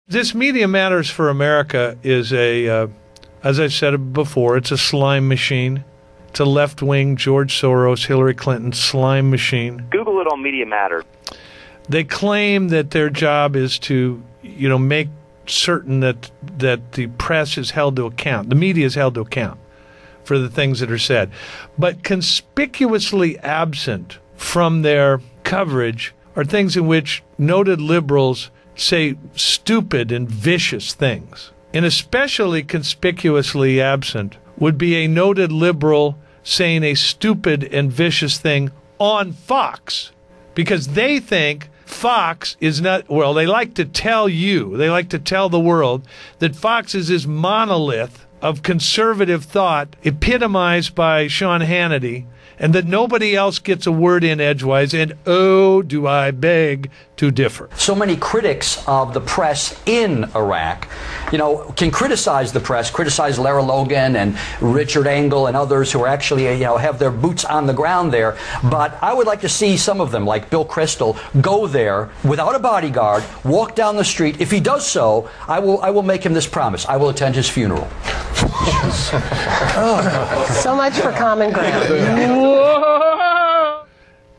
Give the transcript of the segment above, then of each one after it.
This Media Matters for America is as I've said before, it's a slime machine. It's a left-wing George Soros, Hillary Clinton slime machine. Google it on Media Matter. They claim that their job is to, make certain that the press is held to account, the media is held to account for the things that are said. But conspicuously absent from their coverage are things in which noted liberals say stupid and vicious things. And especially conspicuously absent would be a noted liberal saying a stupid and vicious thing on Fox, because they think Fox is not, well, they like to tell the world that Fox is this monolith of conservative thought epitomized by Sean Hannity, and that nobody else gets a word in edgewise, and oh, do I beg to differ. So many critics of the press in Iraq, can criticize the press, criticize Lara Logan and Richard Engel and others who are actually, have their boots on the ground there. But I would like to see some of them, like Bill Kristol, go there without a bodyguard, walk down the street. If he does so, I will make him this promise. I will attend his funeral. So much for common ground.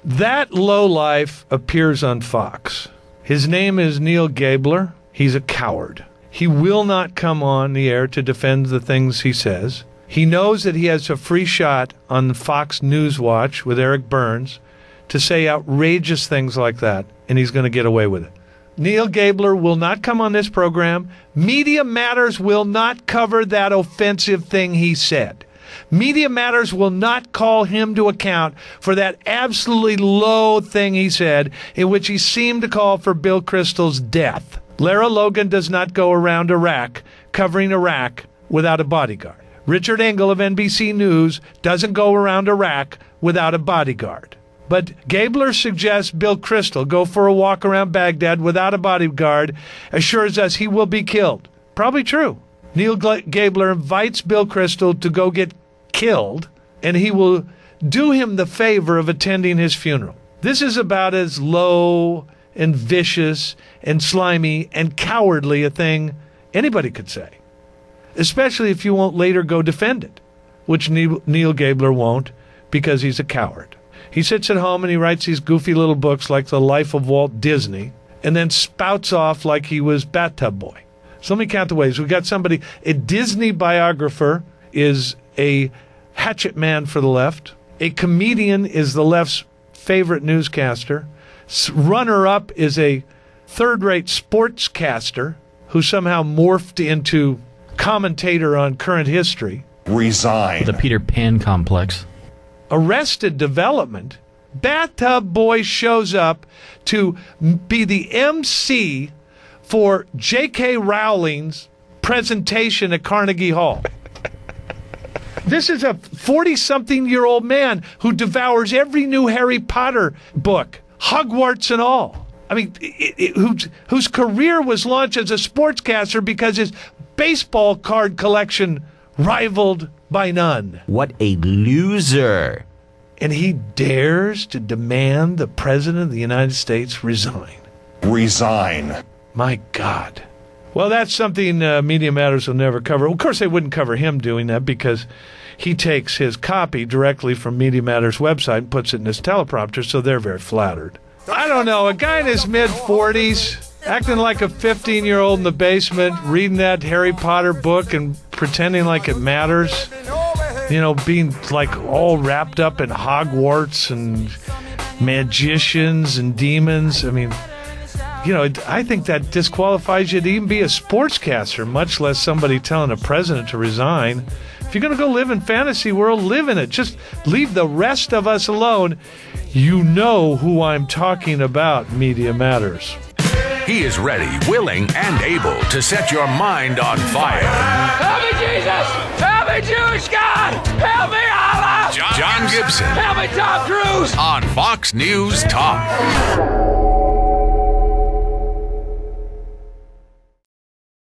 That lowlife appears on Fox. His name is Neal Gabler. He's a coward. He will not come on the air to defend the things he says. He knows that he has a free shot on Fox News Watch with Eric Burns to say outrageous things like that, and he's going to get away with it. Neal Gabler will not come on this program. Media Matters will not cover that offensive thing he said. Media Matters will not call him to account for that absolutely low thing he said, in which he seemed to call for Bill Kristol's death. Lara Logan does not go around Iraq covering Iraq without a bodyguard. Richard Engel of NBC News doesn't go around Iraq without a bodyguard. But Gabler suggests Bill Kristol go for a walk around Baghdad without a bodyguard, assures us he will be killed. Probably true. Neal Gabler invites Bill Kristol to go get killed, and he will do him the favor of attending his funeral. This is about as low and vicious and slimy and cowardly a thing anybody could say, especially if you won't later go defend it, which Neal Gabler won't, because he's a coward. He sits at home and he writes these goofy little books like The Life of Walt Disney, and then spouts off like he was Bathtub Boy. So let me count the ways. We got somebody, a Disney biographer is a hatchet man for the left. A comedian is the left's favorite newscaster. Runner-up is a third-rate sportscaster who somehow morphed into commentator on current history. Resign. The Peter Pan complex. Arrested Development, Bathtub Boy shows up to be the MC for J.K. Rowling's presentation at Carnegie Hall. This is a 40-something-year-old man who devours every new Harry Potter book, Hogwarts and all. I mean, whose career was launched as a sportscaster because his baseball card collection rivaled by none. What a loser. And he dares to demand the President of the United States resign. Resign. My God. Well, that's something Media Matters will never cover. Of course, they wouldn't cover him doing that because he takes his copy directly from Media Matters' website and puts it in his teleprompter, so they're very flattered. I don't know, a guy in his mid-40s acting like a 15-year-old in the basement, reading that Harry Potter book and pretending like it matters, being like all wrapped up in Hogwarts and magicians and demons. I mean, I think that disqualifies you to even be a sportscaster, much less somebody telling a president to resign. If you're going to go live in fantasy world, live in it. Just leave the rest of us alone. You know who I'm talking about, Media Matters. He is ready, willing, and able to set your mind on fire. Help me, Jesus! Help me, Jewish God! Help me, Allah! John Gibson. Help me, Tom Cruise! On Fox News Talk.